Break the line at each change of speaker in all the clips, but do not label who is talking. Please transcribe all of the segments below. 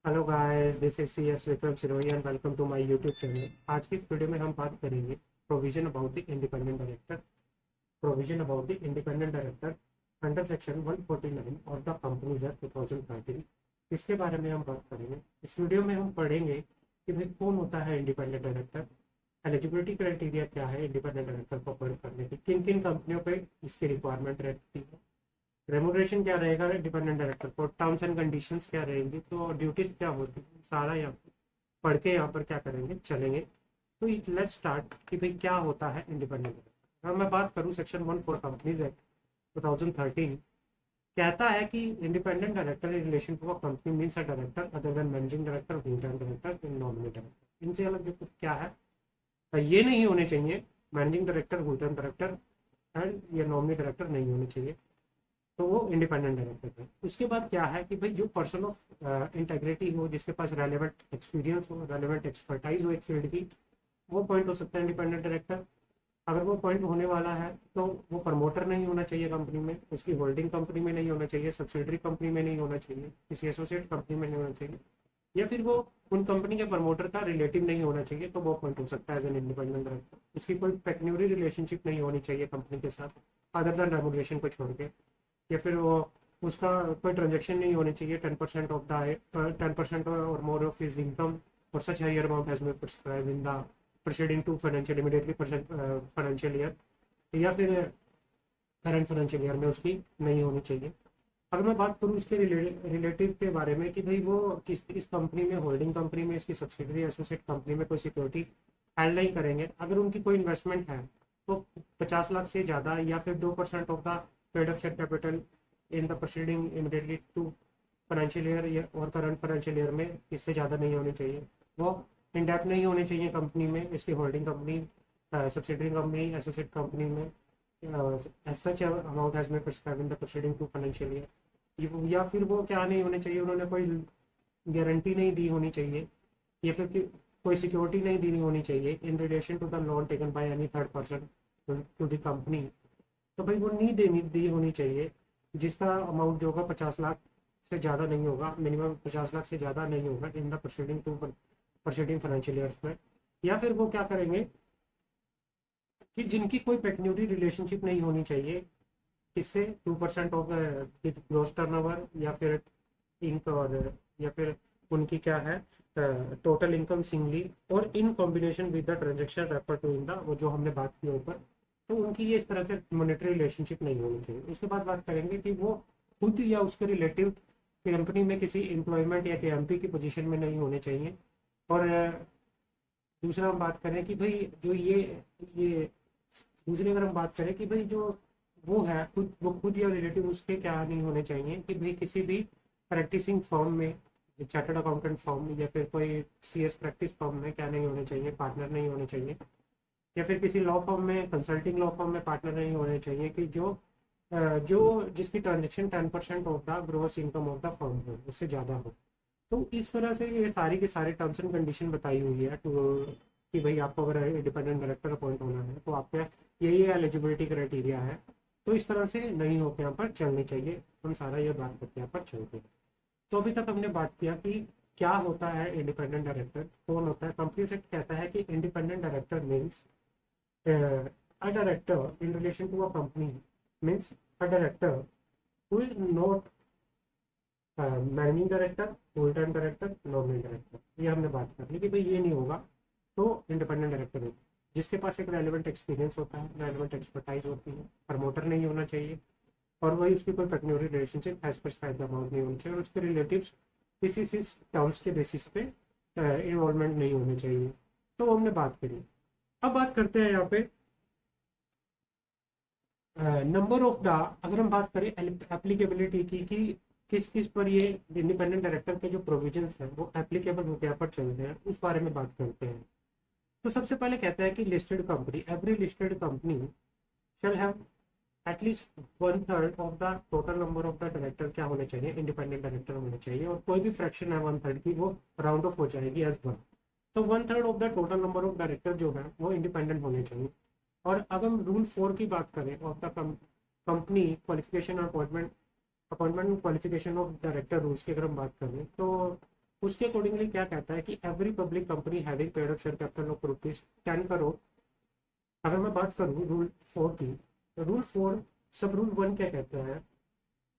Hello guys, this is C S Vikram Sirohi and welcome to my YouTube channel. आज की इस video में हम बात करेंगे provision about the independent director. Provision about the independent director under section 149 of the Companies Act 2013। इसके बारे में हम बात करेंगे। इस वीडियो में हम पढ़ेंगे कि भाई कौन होता है इंडिपेंडेंट डायरेक्टर, एलिजिबिलिटी क्राइटेरिया क्या है इंडिपेंडेंट डायरेक्टर को अपॉइंट करने की, किन किन कंपनियों पे इसकी रिक्वायरमेंट रहती है, रेमुनरेशन क्या रहेगा डिपेंडेंट डायरेक्टर को, टर्म्स एंड कंडीशंस क्या रहेंगी, तो ड्यूटीज क्या होती है, सारा यहाँ पढ़ के यहाँ पर क्या करेंगे चलेंगे। तो लेट्स स्टार्ट कि भाई क्या होता है इंडिपेंडेंट डायरेक्टर। अगर मैं बात करूँ सेक्शन 1 फॉर कंपनीज एक्ट 2013 कहता है कि independent director in relation to a company means a director other than managing director, full time director, nominated director. इनसे अलग जो क्या है, ये नहीं होने चाहिए managing director, full time director and ये नॉमिनी डायरेक्टर नहीं होने चाहिए, तो वो इंडिपेंडेंट डायरेक्टर है। उसके बाद क्या है कि भाई जो पर्सन ऑफ इंटेग्रिटी हो, जिसके पास रेलेवेंट एक्सपीरियंस हो, रेलेवेंट एक्सपर्टाइज हो एक फील्ड की, वो पॉइंट हो सकता है इंडिपेंडेंट डायरेक्टर। अगर वो पॉइंट होने वाला है तो वो प्रमोटर नहीं होना चाहिए कंपनी में, उसकी होल्डिंग कंपनी में नहीं होना चाहिए, सब्सिडरी कंपनी में नहीं होना चाहिए, किसी एसोसिएट कंपनी में नहीं होना चाहिए, या फिर वो उन कंपनी के प्रमोटर का रिलेटिव नहीं होना चाहिए, तो वो अपॉइंट हो सकता है एज एन इंडिपेंडेंट डायरेक्टर। उसकी कोई पेक्यूनरी रिलेशनशिप नहीं होनी चाहिए कंपनी के साथ अदर देन रेमुनरेशन को छोड़ के, या फिर वो उसका कोई ट्रांजेक्शन नहीं होनी चाहिए 10% ऑफ द 10% और मोर ऑफ हिज इनकम और such higher amount has been prescribed in the proceeding to financial immediately financial year, या फिर करंट फाइनेंशियल ईयर में उसकी नहीं होनी चाहिए। अगर मैं बात करूँ इसके रिलेटिव के बारे में कि भाई वो इस कंपनी में, होल्डिंग कंपनी में, इसकी सब्सिडरी एसोसिएट कंपनी में कोई सिक्योरिटी हेल्ड नहीं करेंगे, अगर उनकी कोई इन्वेस्टमेंट है तो 50 लाख से ज़्यादा या फिर 2% of the paid up share capital in the proceeding immediately to financial year और करंट फाइनेंशियल ईयर में इससे ज़्यादा नहीं होनी चाहिए। वो इंडेप्ट नहीं होने चाहिए कंपनी में, इसकी holding company, subsidiary company, associate company में, as such amount has been prescribed in the proceeding to financial year। या फिर वो क्या नहीं होने चाहिए, उन्होंने कोई गारंटी नहीं दी होनी चाहिए, या फिर कोई सिक्योरिटी नहीं दी होनी चाहिए in relation to the loan taken by any third person to the company. तो भाई वो नहीं देनी दी होनी चाहिए जिसका अमाउंट जो होगा 50 लाख से ज़्यादा नहीं होगा, मिनिमम 50 लाख से ज़्यादा नहीं होगा in the proceeding to proceeding financial years में। या फिर वो क्या करेंगे कि जिनकी कोई पेक्यूनरी रिलेशनशिप नहीं होनी चाहिए, किससे, 2% ऑफ ग्रॉस टर्नओवर, या फिर इंक, और या फिर उनकी क्या है टोटल इनकम सिंगली और in combination with the transaction refer to in the, वो जो हमने बात की ऊपर, तो उनकी ये इस तरह से मॉनेटरी रिलेशनशिप नहीं होनी चाहिए। उसके बाद बात करेंगे कि वो खुद या उसके रिलेटिव कंपनी में किसी एम्प्लॉयमेंट या केएमपी की पोजीशन में नहीं होने चाहिए। और दूसरा हम बात करें कि भाई जो ये दूसरी अगर हम बात करें कि भाई जो वो है खुद, वो खुद या रिलेटिव उसके क्या नहीं होने चाहिए कि भाई किसी भी प्रैक्टिसिंग फॉर्म में, चार्टर्ड अकाउंटेंट फॉर्म में, या फिर कोई सीएस प्रैक्टिस फॉर्म में क्या नहीं होने चाहिए, पार्टनर नहीं होने चाहिए, या फिर किसी लॉ फॉर्म में, कंसल्टिंग लॉ फॉर्म में पार्टनर नहीं होने चाहिए कि जो जिसकी transaction 10% of the gross income of the firm हो, उससे ज़्यादा हो। तो इस तरह से ये सारी के सारे टर्म्स एंड कंडीशन बताई हुई है कि भाई आपको अगर इंडिपेंडेंट डायरेक्टर अपॉइंट होना है तो आपका ये एलिजिबिलिटी क्राइटेरिया है। तो इस तरह से नहीं होकर यहाँ पर चलनी चाहिए, हम सारा ये बात करके यहाँ पर चलते हैं। तो अभी तक हमने बात किया कि क्या होता है इंडिपेंडेंट डायरेक्टर, कौन होता है। कंपनी एक्ट कहता है कि independent director means a director in relation to a company means a director who is not managing director, full time director, nominee director. ये हमने बात कर ली कि भाई ये नहीं होगा तो इंडिपेंडेंट डायरेक्टर होगा, जिसके पास एक रेलिवेंट एक्सपीरियंस होता है, रेलिवेंट एक्सपर्टाइज होती है, प्रमोटर नहीं होना चाहिए, और वही उसकी कोई pecuniary relationship as prescribed amount नहीं होनी चाहिए, और उसके रिलेटिव्स किसी टर्म्स के बेसिस पे इन्वॉल्वमेंट नहीं होने चाहिए। तो हमने बात करी। अब बात करते हैं यहाँ पे नंबर ऑफ द, अगर हम बात करें एप्लीकेबिलिटी की कि किस किस पर ये इंडिपेंडेंट डायरेक्टर के जो प्रोविजंस हैं वो एप्लीकेबल होकर यहाँ पर चलते हैं, उस बारे में बात करते हैं। तो सबसे पहले कहता है कि listed company, every listed company shall have at least 1/3 of the total number of the director क्या होने चाहिए, इंडिपेंडेंट डायरेक्टर होने चाहिए, और कोई भी फ्रैक्शन है 1/3 की वो राउंड ऑफ हो जाएगी एज 1। तो 1/3 of the total number of director जो है वो इंडिपेंडेंट होने चाहिए। और अगर हम रूल 4 की बात करें ऑफ द कंपनी क्वालिफिकेशन और appointment qualification of director rules की अगर हम बात करें, तो उसके अकॉर्डिंगली क्या कहता है कि every public company having paid up share capital of ₹10 crore. अगर मैं बात करूँ रूल 4 की, रूल 4 सब रूल 1 क्या कहता है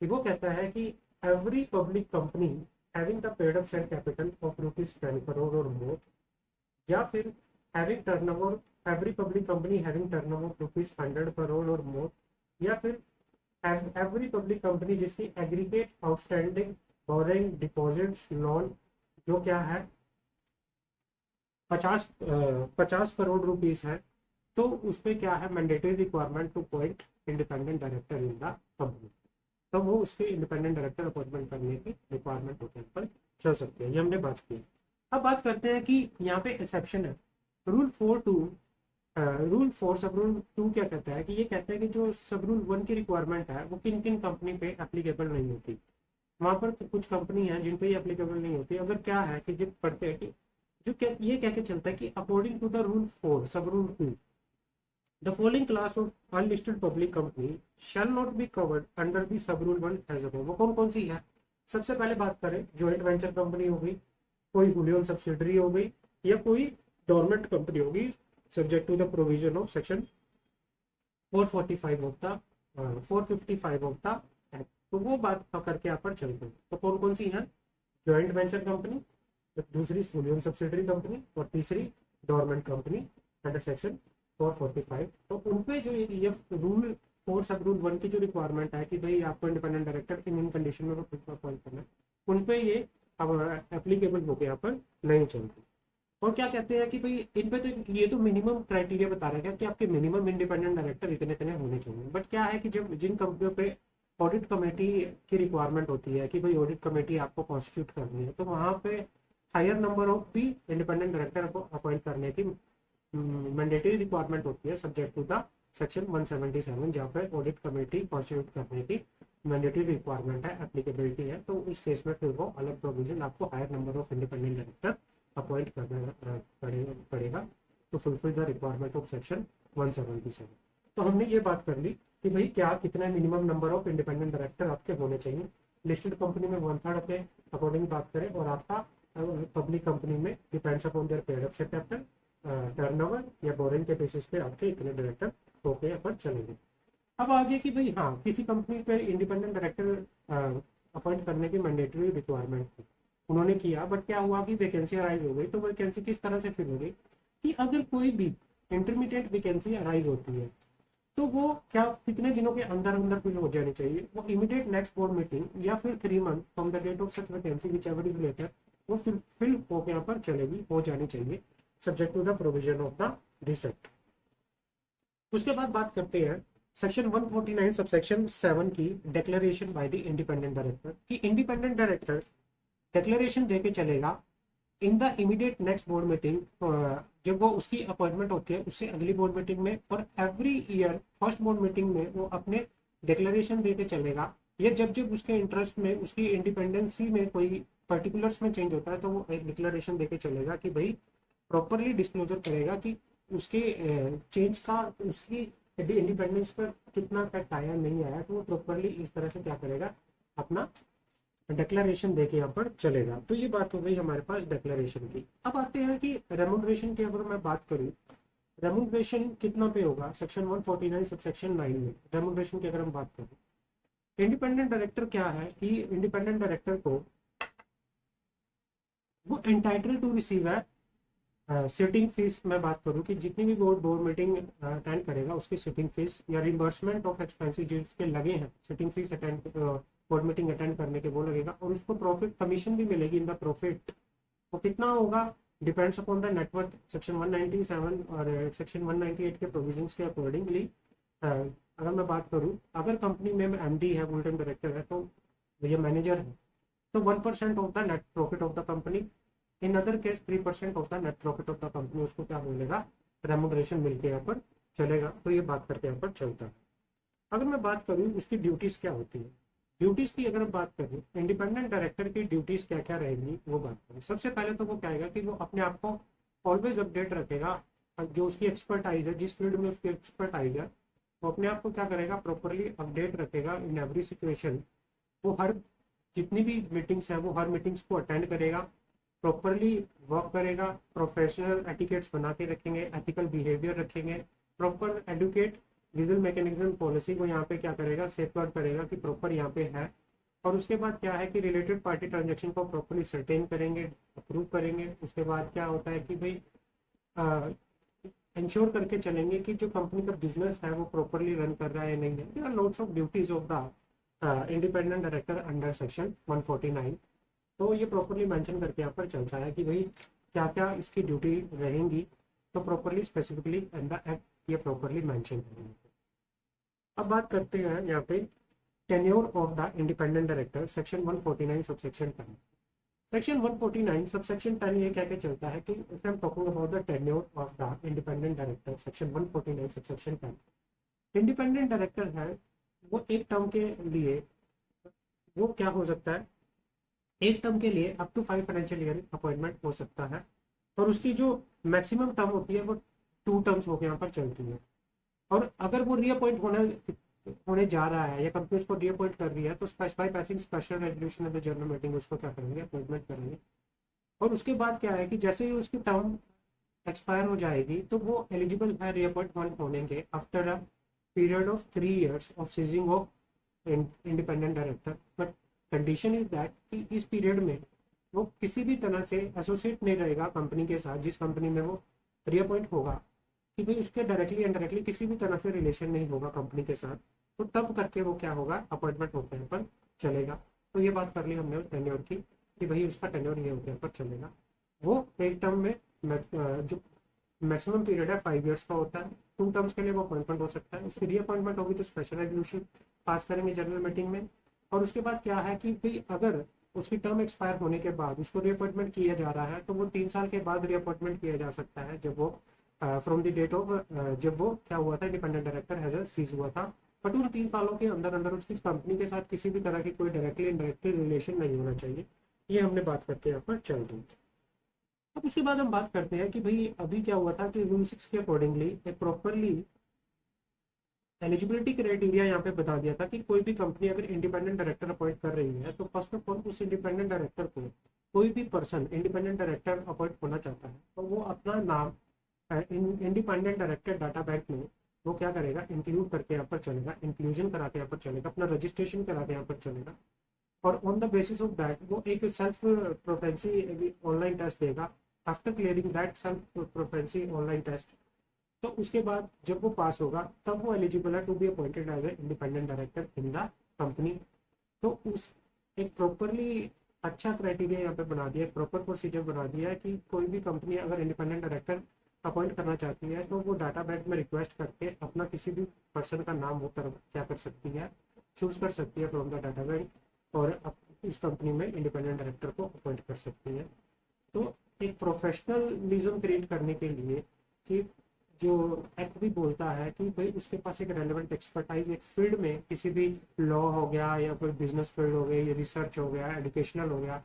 कि वो कहता है कि every public company having the paid up share capital of ₹10 crore और मोर, या फिर having turnover, every public company having turnover ₹100 crore और मोर, या फिर एवरी पब्लिक कंपनी जिसकी aggregate outstanding boring deposits loan जो क्या है 50 करोड़ रुपीज है, तो उसपे क्या है mandatory requirement to appoint independent director in the company. तो वो उसके इंडिपेंडेंट डायरेक्टर अपॉइंटमेंट करने की रिक्वायरमेंट होने पर चल सकते हैं, ये हमने बात की। अब बात करते हैं कि यहाँ पे एक्सेप्शन है। रूल 4 सब रूल 2 क्या कहता है कि ये कहता है कि जो सब रूल 1 की रिक्वायरमेंट है वो किन किन कंपनी पे एप्लीकेबल नहीं होती। वहाँ पर कुछ कंपनी है जिन पे ये एप्लीकेबल नहीं होती। अगर क्या है कि जब पढ़ते हैं कि जो क्या ये कह के चलता है कि अकॉर्डिंग टू द रूल 4 सब rule 2 the following class of unlisted public company shall not be covered under the सब रूल 1 एज अबव। वो कौन कौन सी है? सबसे पहले बात करें, जॉइंट वेंचर कंपनी हो गई, कोई हुलियन सब्सिडरी हो गई, या कोई गवर्नमेंट कंपनी होगी subject to the provision of section 445 of the 455 of the act. तो वो बात करके यहाँ पर चलते हैं। तो कौन कौन सी है? जॉइंट वेंचर कंपनी, दूसरी हुलियन सब्सिडरी कंपनी, और तीसरी गवर्नमेंट कंपनी अंडर सेक्शन 445। तो उनपे जो ये रूल 4 सब रूल 1 की जो रिक्वायरमेंट है कि भाई आपको इंडिपेंडेंट डायरेक्टर इन कंडीशन में अपॉइंट करना है, उनपे ये अब एप्लीकेबल होकर यहाँ पर नहीं चलती। और क्या कहते हैं कि भाई इन पे तो ये तो मिनिमम क्राइटेरिया बता रहा है कि आपके मिनिमम इंडिपेंडेंट डायरेक्टर इतने इतने होने चाहिए। बट क्या है कि जब जिन कंपनियों पे ऑडिट कमेटी की रिक्वायरमेंट होती है कि भाई ऑडिट कमेटी आपको कॉन्स्टिट्यूट करनी है, तो वहाँ पे हायर नंबर ऑफ भी इंडिपेंडेंट डायरेक्टर को अपॉइंट करने की मैंडेटरी रिक्वायरमेंट होती है सब्जेक्ट टू द सेक्शन 177, जहाँ पे ऑडिट कमेटी कॉन्स्टिट्यूट करने की मैंडेटरी रिक्वायरमेंट है, एप्लीकेबिलिटी है। तो उस केस में फिर वो अलग प्रोविजन आपको higher number of independent director appoint करना पड़ेगा to fulfil the requirement of section 177। तो हमने ये बात कर ली कि भाई क्या कितना minimum number of independent director आपके होने चाहिए। लिस्टेड कंपनी में 1/3 के अकॉर्डिंग बात करें, और आपका पब्लिक कंपनी में depends upon their paid up share capital, turnover या बोरिंग के बेसिस पे आपके इतने डायरेक्टर होके यहाँ पर चलेंगे। अब आगे कि भाई हाँ किसी कंपनी पे इंडिपेंडेंट डायरेक्टर अपॉइंट करने की मैंडेटरी रिक्वायरमेंट थी, उन्होंने किया, बट क्या हुआ कि वैकेंसी अराइज हो गई। तो वैकेंसी किस तरह से फिल हो गई कि अगर कोई भी इंटरमीडिएट वैकेंसी अराइज होती है तो वो क्या कितने दिनों के अंदर अंदर फिल हो जानी चाहिए? वो इमीडिएट नेक्स्ट बोर्ड मीटिंग या फिर 3 month from the date of such vacancy whichever is later, वो फिल होकर यहाँ पर चलेगी, हो जानी चाहिए subject to the provision of the this act. उसके बाद बात करते हैं सेक्शन 149 सबसेक्शन 7 की, declaration by the independent director. कि इंडिपेंडेंट डायरेक्टर डिक्लेरेशन देके चलेगा in the immediate next board meeting, जब वो उसकी अपॉइंटमेंट होती है उससे अगली बोर्ड मीटिंग में, और every year first board meeting में वो अपने डिक्लेरेशन देके चलेगा। या जब जब उसके इंटरेस्ट में उसकी इंडिपेंडेंसी में कोई पर्टिकुलर्स में चेंज होता है तो वो एक डिक्लेरेशन देके चलेगा कि भाई प्रॉपरली डिस्क्लोजर करेगा कि उसके चेंज का उसकी इंडिपेंडेंस पर कितना इफेक्ट आया नहीं आया। तो वो प्रॉपरली इस तरह से क्या करेगा, अपना डिक्लेरेशन देके यहाँ पर चलेगा। तो ये बात हो गई हमारे पास डिक्लेरेशन की। अब आते हैं कि रेम्यूनरेशन की अगर मैं बात करूँ, रेम्यूनरेशन कितना पे होगा सेक्शन 149 सबसेक्शन 9 में। रेम्यूनरेशन की अगर हम बात करें, इंडिपेंडेंट डायरेक्टर क्या है कि इंडिपेंडेंट डायरेक्टर को वो एंटाइटल टू रिसीव है सिटिंग फीस। मैं बात करूं कि जितनी भी बोर्ड मीटिंग अटेंड करेगा उसकी सिटिंग फीस या रिम्बर्समेंट ऑफ एक्सपेंसेस जिसके लगे हैं sitting fees attend board meeting attend करने के, वो लगेगा। और उसको प्रॉफिट कमीशन भी मिलेगी इन द प्रॉफिट। वो कितना होगा, depends upon the network section 197 और सेक्शन 198 के प्रोविजंस के अकॉर्डिंगली। अगर मैं बात करूं, अगर कंपनी में एमडी है, फुल टाइम डायरेक्टर है, तो ये मैनेजर है, तो 1% of the net profit of the company, in other case 3% of the net profit of the company, उसको क्या मिलेगा, रेम्यूनरेशन मिलके यहाँ पर चलेगा। तो ये बात करके यहाँ पर चलता है। अगर मैं बात करूँ उसकी ड्यूटीज क्या होती है, ड्यूटीज की अगर बात करूँ, इंडिपेंडेंट डायरेक्टर की ड्यूटीज क्या क्या रहेंगी वो बात करें। सबसे पहले तो वो क्या है कि वो अपने आप को ऑलवेज अपडेट रखेगा। जो उसकी एक्सपर्टाइज है, जिस फील्ड में उसकी एक्सपर्टाइज है, वो अपने आप को क्या करेगा, प्रॉपरली अपडेट रखेगा इन एवरी सिचुएशन। वो हर जितनी भी मीटिंग्स है वो हर मीटिंग्स को अटेंड करेगा, प्रॉपरली वर्क करेगा, प्रोफेशनल एटिकेट्स बना के रखेंगे, एथिकल बिहेवियर रखेंगे, proper adequate legal mechanism policy को यहाँ पे क्या करेगा, सेफगार्ड करेगा कि प्रॉपर यहाँ पे है। और उसके बाद क्या है कि रिलेटेड पार्टी ट्रांजेक्शन को प्रॉपरली सर्टेन करेंगे, अप्रूव करेंगे। उसके बाद क्या होता है कि भाई इंश्योर करके चलेंगे कि जो कंपनी का बिजनेस है वो प्रॉपरली रन कर रहा है या नहीं है। There are lots of duties of the independent director under section 149। तो ये प्रॉपरली मेंशन करके यहाँ पर चलता है कि भाई क्या क्या इसकी ड्यूटी रहेंगी, तो properly specifically in the act ये प्रॉपरली मेंशन करेंगे। अब बात करते हैं यहाँ पे tenure of the independent director, section 149 subsection 10। Section 149 subsection 10 ये क्या क्या चलता है कि if I am talking about the tenure of the independent director, section 149 subsection 10, independent director है वो एक टर्म के लिए वो क्या हो सकता है, एक टर्म के लिए up to 5 financial year appointment हो सकता है। और उसकी जो मैक्सिमम टर्म होती है वो 2 टर्म्स होकर यहाँ पर चलती है। और अगर वो रीअपॉइंट होने जा रहा है या कंपनी उसको रीअपॉइंट कर रही है तो by passing special resolution of the general meeting उसको क्या करेंगे, अपॉइंटमेंट करेंगे। और उसके बाद क्या है कि जैसे ही उसकी टर्म एक्सपायर हो जाएगी तो वो एलिजिबल है रीअपॉइंटमेंट होने के after a period of 3 years of ceasing of independent director. But condition is that कि इस पीरियड में वो किसी भी तरह से एसोसिएट नहीं रहेगा कंपनी के साथ, जिस कंपनी में वो रीअपॉइंट होगा, कि भाई उसके डायरेक्टली इनडायरेक्टली किसी भी तरह से रिलेशन नहीं होगा कंपनी के साथ। तो तब करके वो क्या होगा, अपॉइंटमेंट होते हैं पर चलेगा। तो ये बात कर ली हमने उस टेन्योर की कि भाई उसका टेन्योर ये होते हैं पर चलेगा। वो एक टर्म में जो मैक्सिमम पीरियड है 5 years का होता है, 2 टर्म्स के लिए वो अपॉइंटमेंट हो सकता है। उसकी रीअपॉइंटमेंट होगी तो स्पेशल रेजोल्यूशन पास करेंगे जनरल मीटिंग में। और उसके बाद क्या है कि भाई अगर उसकी टर्म एक्सपायर होने के बाद उसको रीअपॉइंटमेंट किया जा रहा है तो वो 3 साल के बाद रीअपॉइंटमेंट किया जा सकता है, जब वो फ्रॉम द डेट ऑफ जब वो क्या हुआ था, इंडिपेंडेंट डायरेक्टर हैज सीज हुआ था। बट उन 3 सालों के अंदर अंदर उसकी कंपनी के साथ किसी भी तरह की कोई डायरेक्टली इनडायरेक्टली रिलेशन नहीं होना चाहिए। ये हमने बात करके यहाँ पर चल रही। अब उसके बाद हम बात करते हैं कि भाई अभी क्या हुआ था कि रूल 6 के अकॉर्डिंगली एक प्रॉपरली एलिजिबिलिटी क्राइटेरिया यहाँ पे बता दिया था कि कोई भी कंपनी अगर इंडिपेंडेंट डायरेक्टर अपॉइंट कर रही है तो फर्स्ट ऑफ ऑल उस इंडिपेंडेंट डायरेक्टर को कोई भी पर्सन इंडिपेंडेंट डायरेक्टर अपॉइंट होना चाहता है तो वो अपना नाम इंडिपेंडेंट डायरेक्टर डाटा बैंक में वो क्या करेगा, इंक्लूड करके यहाँ पर चलेगा, इंक्लूजन करा के यहाँ पर चलेगा, अपना रजिस्ट्रेशन करा के यहाँ पर चलेगा। और on the basis of that वो एक सेल्फ प्रोफेंसी ऑनलाइन टेस्ट देगा। After clearing that self proficiency online test, तो उसके बाद जब वो पास होगा तब वो एलिजिबल है to be appointed as a independent director in the company. तो उस एक प्रॉपरली अच्छा क्राइटेरिया यहाँ पे बना दिया, प्रॉपर प्रोसीजर बना दिया है कि कोई भी कंपनी अगर इंडिपेंडेंट डायरेक्टर अपॉइंट करना चाहती है तो वो डाटा बैंक में रिक्वेस्ट करके अपना किसी भी पर्सन का नाम वो क्या कर सकती है, चूज कर सकती है फ्रॉम द डाटा बैंक, और इस कंपनी में इंडिपेंडेंट डायरेक्टर को अपॉइंट कर सकती है। तो एक प्रोफेशनलिज्म क्रिएट करने के लिए कि जो एक्ट भी बोलता है कि भाई उसके पास एक रेलेवेंट एक्सपर्टाइज एक फील्ड में, किसी भी लॉ हो गया या कोई बिजनेस फील्ड हो गया या रिसर्च हो गया, एजुकेशनल हो गया,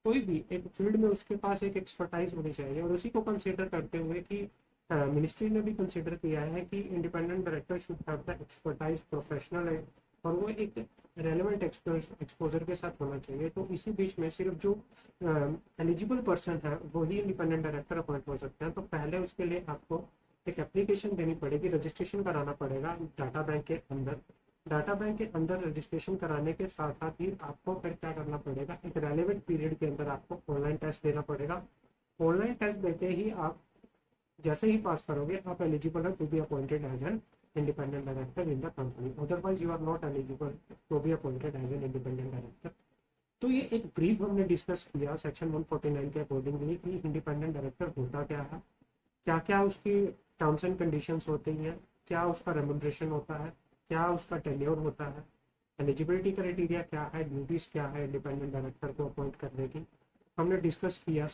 कोई भी एक फील्ड में उसके पास एक एक्सपर्टाइज होनी चाहिए। और उसी को कंसीडर करते हुए कि मिनिस्ट्री ने भी कंसीडर किया है कि independent director should have the expertise professional है और वो एक रेलेवेंट एक्सपोजर के साथ होना चाहिए। तो इसी बीच में सिर्फ जो एलिजिबल पर्सन है वो ही इंडिपेंडेंट डायरेक्टर अपॉइंट हो सकते हैं। तो पहले उसके लिए आपको एक एप्लीकेशन देनी पड़ेगी, रजिस्ट्रेशन कराना पड़ेगा डाटा बैंक के अंदर। डाटा बैंक के अंदर रजिस्ट्रेशन कराने के साथ साथ ही आपको फिर क्या करना पड़ेगा, एक रेलेवेंट पीरियड के अंदर आपको ऑनलाइन टेस्ट देना पड़ेगा। ऑनलाइन टेस्ट देते ही आप जैसे ही पास करोगे आप एलिजिबल है to be appointed as an independent director in the company, otherwise you are not eligible to be appointed as an independent director. तो ये एक ब्रीफ हमने डिस्कस किया सेक्शन 149 के अकॉर्डिंगली कि इंडिपेंडेंट डायरेक्टर होता क्या है, क्या क्या उसकी टर्म्स एंड कंडीशंस होती हैं, क्या उसका रेम्यूनरेशन होता है, क्या उसका टेन्योर होता है, एलिजिबिलिटी क्राइटेरिया क्या है, ड्यूटीज क्या है इंडिपेंडेंट डायरेक्टर को अपॉइंट करने की, हमने डिस्कस किया।